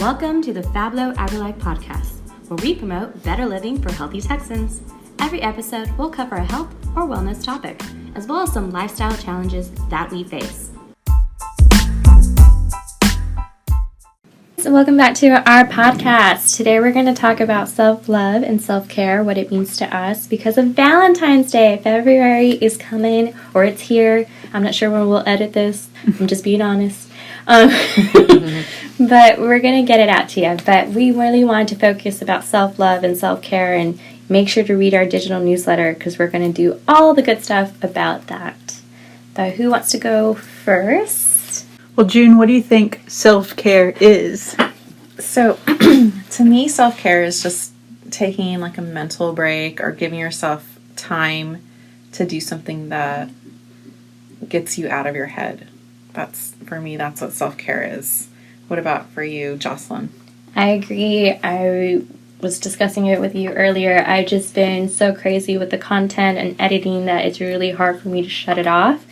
Welcome to the FABLOW AgriLife podcast, where we promote better living for healthy Texans. Every episode will cover a health or wellness topic, as well as some lifestyle challenges that we face. So welcome back to our podcast. Today we're going to talk about self-love and self-care, what it means to us because of Valentine's Day. February is coming, or it's here. I'm not sure when we'll edit this. I'm just being honest. But we're going to get it out to you. But we really wanted to focus about self-love and self-care, and make sure to read our digital newsletter because we're going to do all the good stuff about that. But who wants to go first? Well, June, what do you think self-care is? So, to me, self-care is just taking like a mental break or giving yourself time to do something that gets you out of your head. For me, that's what self-care is. What about for you, Jocelyn? I agree. I was discussing it with you earlier. I've just been so crazy with the content and editing that it's really hard for me to shut it off.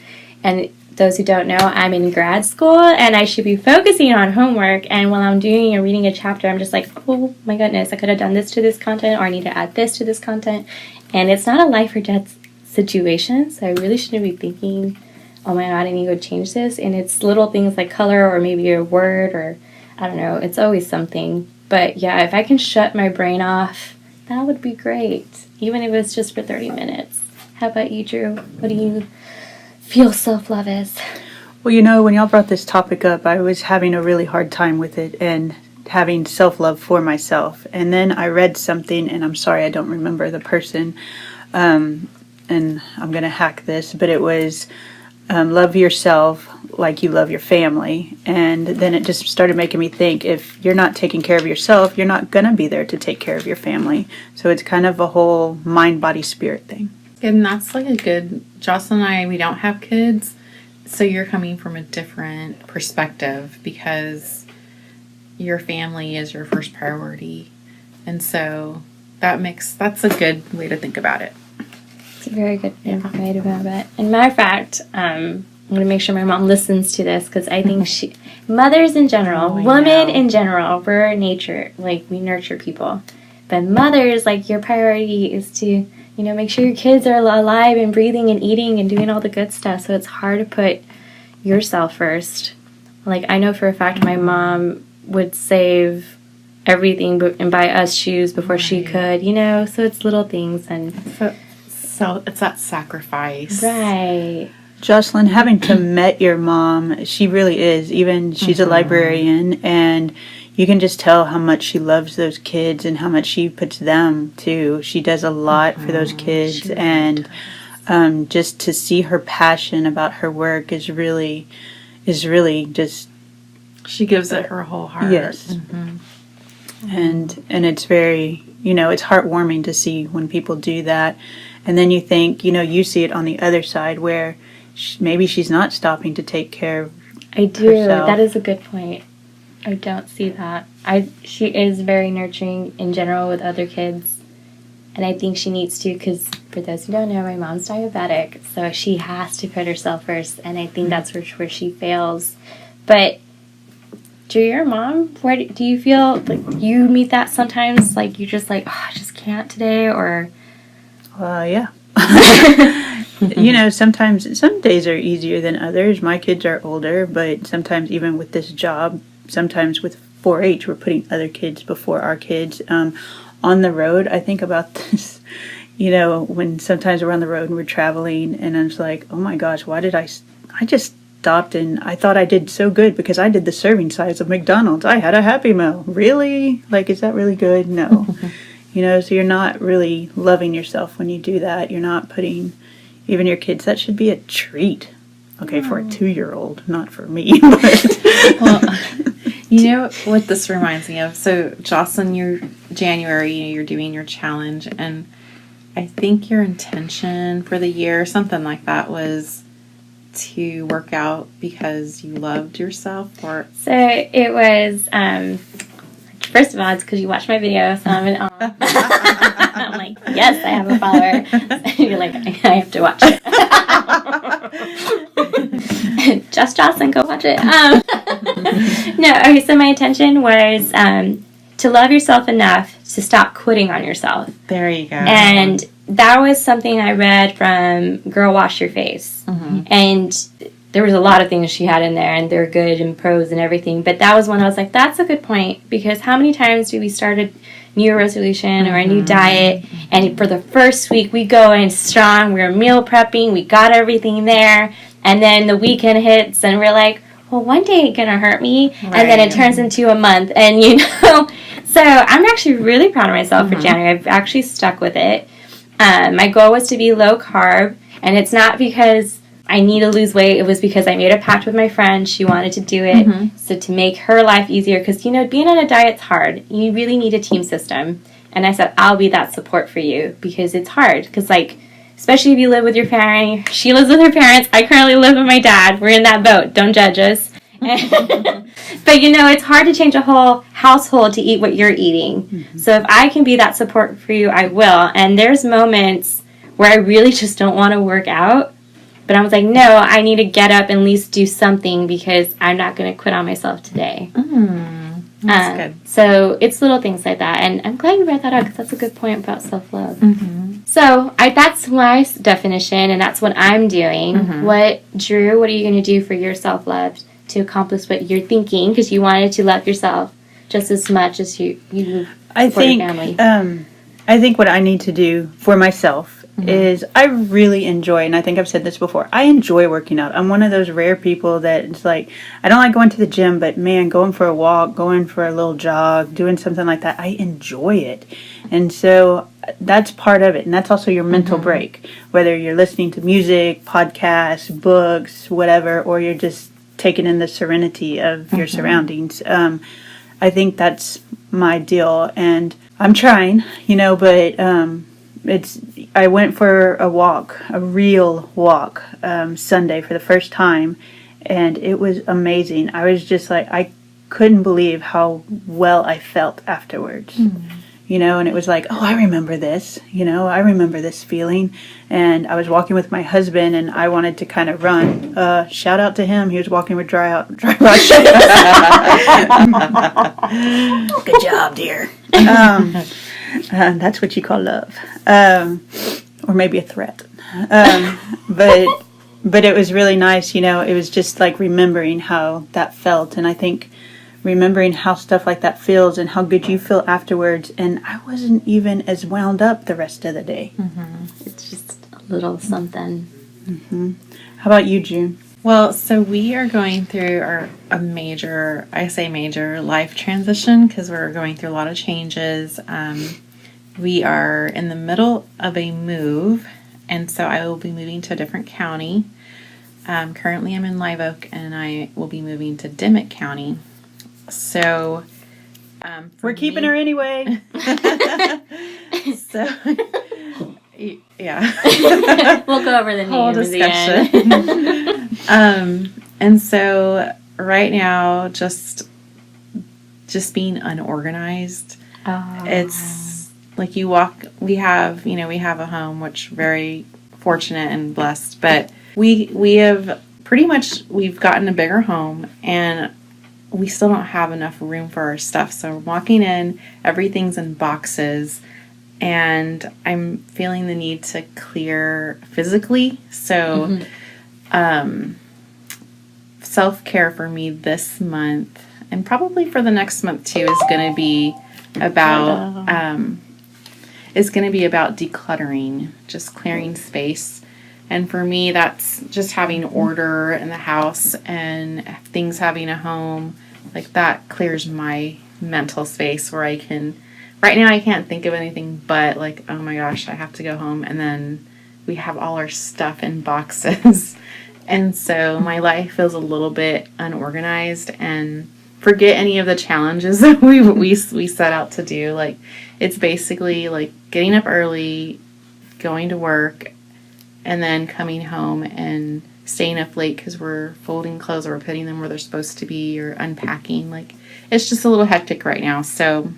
And those who don't know, I'm in grad school and I should be focusing on homework. And while I'm doing and reading a chapter, I'm just like, oh my goodness, I could have done this to this content, or I need to add this to this content. And it's not a life or death situation, so I really shouldn't be thinking, oh my god, I need to go change this. And it's little things like color or maybe a word or I don't know. It's always something. But yeah, if I can shut my brain off, that would be great. Even if it's just for 30 minutes. How about you, Drew? What do you feel self-love is? Well, you know, when y'all brought this topic up, I was having a really hard time with it and having self-love for myself. And then I read something, and I'm sorry I don't remember the person, and I'm going to hack this, but it was love yourself like you love your family. And then it just started making me think, if you're not taking care of yourself, you're not going to be there to take care of your family. So it's kind of a whole mind, body, spirit thing. And that's like a good, Jocelyn and I, we don't have kids, so you're coming from a different perspective because your family is your first priority. And so that's a good way to think about it. It's a very good way to go about it. And matter of fact, I'm going to make sure my mom listens to this because I think mothers in general, women in general, we're nature, like we nurture people. But mothers, like your priority is to, make sure your kids are alive and breathing and eating and doing all the good stuff. So it's hard to put yourself first. Like I know for a fact my mom would save everything and buy us shoes before she could, So it's little things and... So it's that sacrifice. Right. Jocelyn, having to met your mom, she really is. Even she's a librarian, and you can just tell how much she loves those kids and how much she puts them too. She does a lot for those kids, and just to see her passion about her work is really just. She gives it her whole heart. Yes. And it's very, it's heartwarming to see when people do that. And then you think, you see it on the other side where maybe she's not stopping to take care of herself. That is a good point. I don't see that. She is very nurturing in general with other kids. And I think she needs to, because for those who don't know, my mom's diabetic. So she has to put herself first. And I think that's where she fails. But Drew, your mom, where do you feel like you meet that sometimes? Like you're just like, I just can't today, or... Yeah. Sometimes, some days are easier than others. My kids are older, but sometimes even with this job, sometimes with 4-H, we're putting other kids before our kids. On the road, I think about this, when sometimes we're on the road and we're traveling, and I'm just like, oh my gosh, why did I just stopped and I thought I did so good because I did the serving size of McDonald's. I had a Happy Meal. Really? Like, is that really good? No. So you're not really loving yourself when you do that. You're not putting even your kids. That should be a treat. Okay, for a 2-year-old, not for me. But. Well, what this reminds me of? So, Jocelyn, you're doing your challenge, and I think your intention for the year, something like that, was to work out because you loved yourself, or? So it was, first of all, it's because you watched my video, so I'm I'm like, yes, I have a follower. You're like, I have to watch it. Just Jocelyn, go watch it. No, okay, so my intention was to love yourself enough to stop quitting on yourself. There you go. And that was something I read from Girl Wash Your Face. And there was a lot of things she had in there, and they're good and pros and everything. But that was one I was like, that's a good point, because how many times do we start a New Year resolution or a new diet, and for the first week we go in strong, we're meal prepping, we got everything there, and then the weekend hits and we're like, well, one day it's gonna hurt me, and then it turns into a month, and so I'm actually really proud of myself for January. I've actually stuck with it. My goal was to be low carb, and it's not because I need to lose weight. It was because I made a pact with my friend. She wanted to do it. So to make her life easier, because, being on a diet's hard. You really need a team system. And I said, I'll be that support for you, because it's hard. Because, especially if you live with your family. She lives with her parents. I currently live with my dad. We're in that boat. Don't judge us. But, it's hard to change a whole household to eat what you're eating. So if I can be that support for you, I will. And there's moments where I really just don't want to work out. But I was like, no, I need to get up and at least do something, because I'm not going to quit on myself today. That's good. So it's little things like that. And I'm glad you brought that up, because that's a good point about self-love. So that's my definition, and that's what I'm doing. Drew, what are you going to do for your self-love to accomplish what you're thinking? Because you wanted to love yourself just as much as you support your family. I think what I need to do for myself is I really enjoy, and I think I've said this before, I enjoy working out. I'm one of those rare people that it's like, I don't like going to the gym, but man, going for a walk, going for a little jog, doing something like that, I enjoy it. And so that's part of it. And that's also your mental break, whether you're listening to music, podcasts, books, whatever, or you're just taking in the serenity of your surroundings. I think that's my deal, and I'm trying, but I went for a walk, a real walk, Sunday for the first time, and it was amazing. I was just like, I couldn't believe how well I felt afterwards. And it was like, oh, I remember this, I remember this feeling. And I was walking with my husband, and I wanted to kind of run. Shout out to him. He was walking with dry rot shoes. Good job, dear. That's what you call love. Or maybe a threat. But it was really nice, it was just like remembering how that felt. And I think remembering how stuff like that feels and how good you feel afterwards. And I wasn't even as wound up the rest of the day. It's just a little something. How about you, June? Well, so we are going through a major life transition, because we're going through a lot of changes. We are in the middle of a move, and so I will be moving to a different county. Currently I'm in Live Oak, and I will be moving to Dimmitt County. So we're keeping her anyway. So yeah. We'll go over the whole name discussion. And so right now, just being unorganized. It's like we have a home, which very fortunate and blessed, but we have we've gotten a bigger home, and we still don't have enough room for our stuff. So walking in, everything's in boxes, and I'm feeling the need to clear physically. So self-care for me this month, and probably for the next month too, is going to be about decluttering, just clearing space. And for me, that's just having order in the house and things having a home. Like, that clears my mental space, where I can, right now I can't think of anything but like, oh my gosh, I have to go home. And then we have all our stuff in boxes. And so my life feels a little bit unorganized, and forget any of the challenges that we set out to do. Like, it's basically like getting up early, going to work, and then coming home and staying up late because we're folding clothes, or we're putting them where they're supposed to be, or unpacking. Like, it's just a little hectic right now. So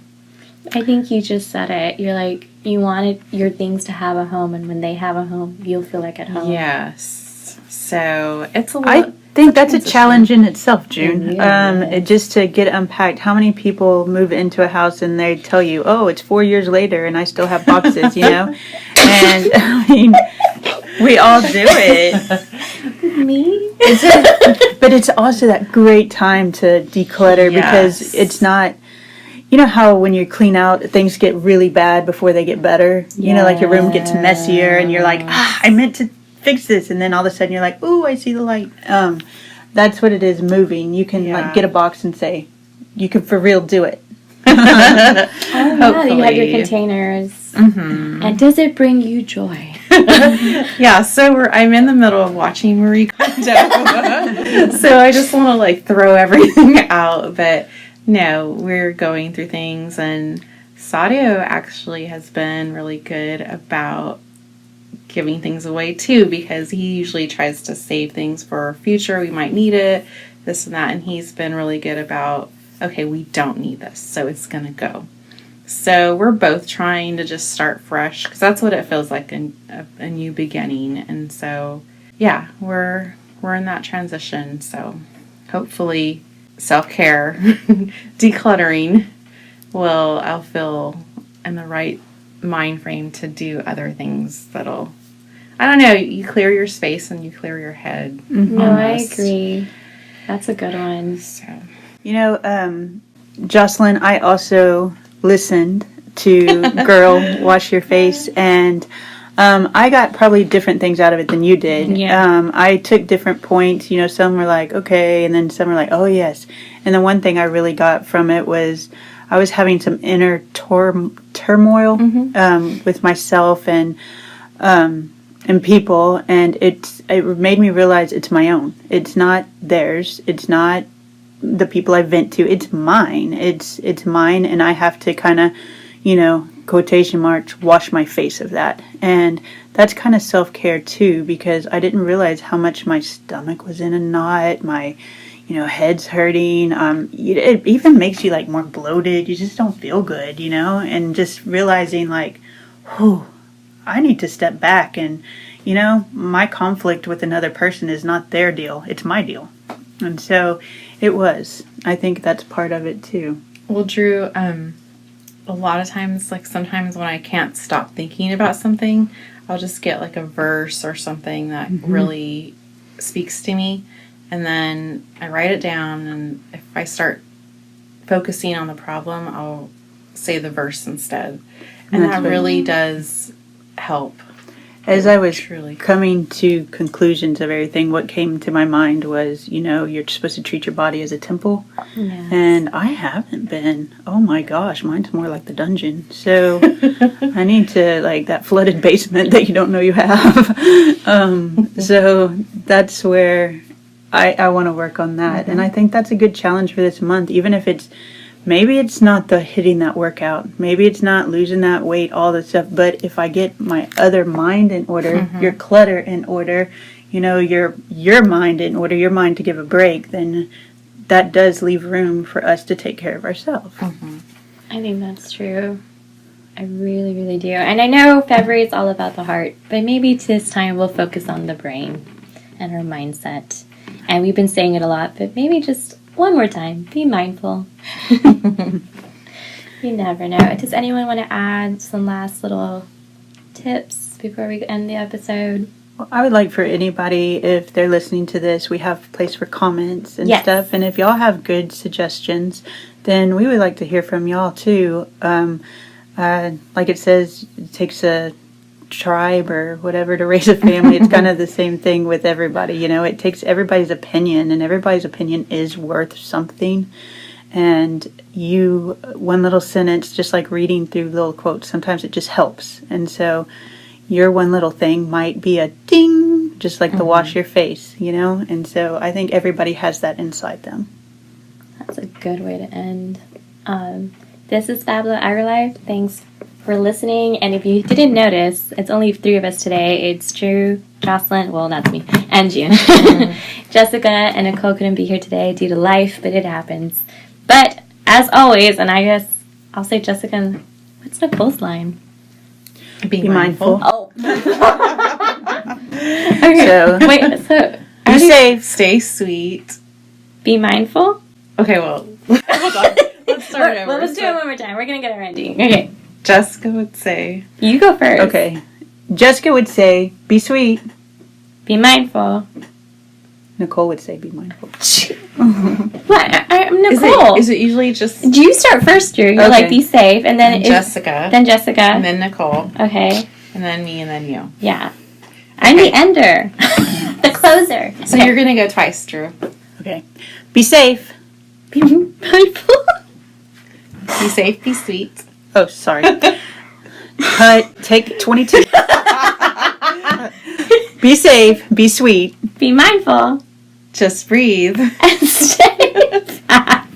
I think you just said it. You're like, you wanted your things to have a home, and when they have a home, you'll feel like at home. Yes. So it's a little... think that's a transition. challenge in itself, June. Yeah. Just to get unpacked. How many people move into a house and they tell you, "Oh, it's 4 years later and I still have boxes," you know? And I mean, we all do it. Me? But it's also that great time to declutter because Yes. it's not. You know how when you clean out, things get really bad before they get better? You know, like your room gets messier and you're like, I meant to fix this. And then all of a sudden you're like, ooh, I see the light. That's what it is, moving. You can like get a box and say, you can for real do it. Oh, yeah, you have Hopefully. your containers. Mm-hmm. And does it bring you joy? Yeah, so I'm in the middle of watching Marie Kondo. So I just want to like throw everything out, but no, we're going through things, and Sadio actually has been really good about giving things away too, because he usually tries to save things for our future. We might need it, this and that, and he's been really good about, okay, we don't need this, so it's gonna go. So we're both trying to just start fresh, because that's what it feels like, a new beginning. And so yeah, we're in that transition. So hopefully SelfCare, decluttering, I'll feel in the right mind frame to do other things that'll, I don't know, you clear your space and you clear your head. No, I almost. agree. That's a good one. So You know, Jocelyn, I also listened to Girl Wash Your Face, and I got probably different things out of it than you did. Yeah. I took different points. You know, some were like, okay, and then some were like, oh, yes. And the one thing I really got from it was I was having some inner turmoil with myself and people, and it made me realize it's my own. It's not theirs. It's not the people I vent to. It's mine. It's mine, and I have to kind of, you know, quotation marks, wash my face of that. And that's kind of self-care too, because I didn't realize how much my stomach was in a knot, my, you know, head's hurting. It even makes you like more bloated. You just don't feel good, you know, and just realizing like, whew, I need to step back, and, you know, my conflict with another person is not their deal. It's my deal. And so I think that's part of it too. well, Drew, a lot of times, like sometimes when I can't stop thinking about something, I'll just get like a verse or something that really speaks to me, and then I write it down, and if I start focusing on the problem, I'll say the verse instead. And That's that good. really does help. As I was Truly. coming to conclusions of everything, what came to my mind was, you know, you're supposed to treat your body as a temple. Yeah. And I haven't been. Oh my gosh, mine's more like the dungeon. So I need to, like, that flooded basement that you don't know you have. So that's where I want to work on that. And I think that's a good challenge for this month, even if maybe it's not the hitting that workout. Maybe it's not losing that weight, all this stuff. But if I get my other mind in order, your clutter in order, you know, your mind in order, your mind to give a break, then that does leave room for us to take care of ourselves. I think that's true. I really, really do. And I know February is all about the heart, but maybe this time we'll focus on the brain and our mindset. And we've been saying it a lot, but maybe just one more time, be mindful. You never know. Does anyone want to add some last little tips before we end the episode? Well, I would like for anybody, if they're listening to this, we have a place for comments and Yes. stuff. And if y'all have good suggestions, then we would like to hear from y'all too. Like it says, it takes a tribe or whatever to raise a family. It's kind of the same thing with everybody. You know, it takes everybody's opinion, and everybody's opinion is worth something. And one little sentence, just like reading through little quotes, sometimes it just helps. And so your one little thing might be a ding, just like the wash your face, you know? And so I think everybody has that inside them. That's a good way to end. This is FABLOW AgriLife. Thanks for listening. And if you didn't notice, it's only 3 of us today. It's Drew, Jocelyn, well, that's me, and June. Jessica and Nicole couldn't be here today due to life, but it happens. But as always, and I guess I'll say Jessica, what's Nicole's line? Be mindful. Oh. Okay. So- Wait, so Be safe. Stay sweet. Be mindful. Okay, well, hold on. Let's start over. Well, let's do it one more time. We're going to get our ending. Okay. Jessica would say, You go first. Okay. Jessica would say, be sweet. Be mindful. Nicole would say, be mindful. What? I'm Nicole. Is it usually just Do you start first, Drew? You're Okay. like, be safe. And then Jessica, Then Jessica. and then Nicole, Okay. and then me, and then you? Yeah. I'm the ender. The closer. So you're going to go twice, Drew. Okay. Be safe. Be mindful. Be safe, be sweet. Oh, sorry. Cut. Take 22. Be safe. Be sweet. Be mindful. Just breathe. And stay fab.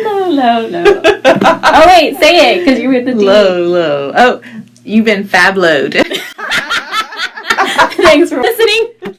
Low. Oh, wait. Say it, because you're with the D. Low. Oh, you've been fablowed. Thanks for listening.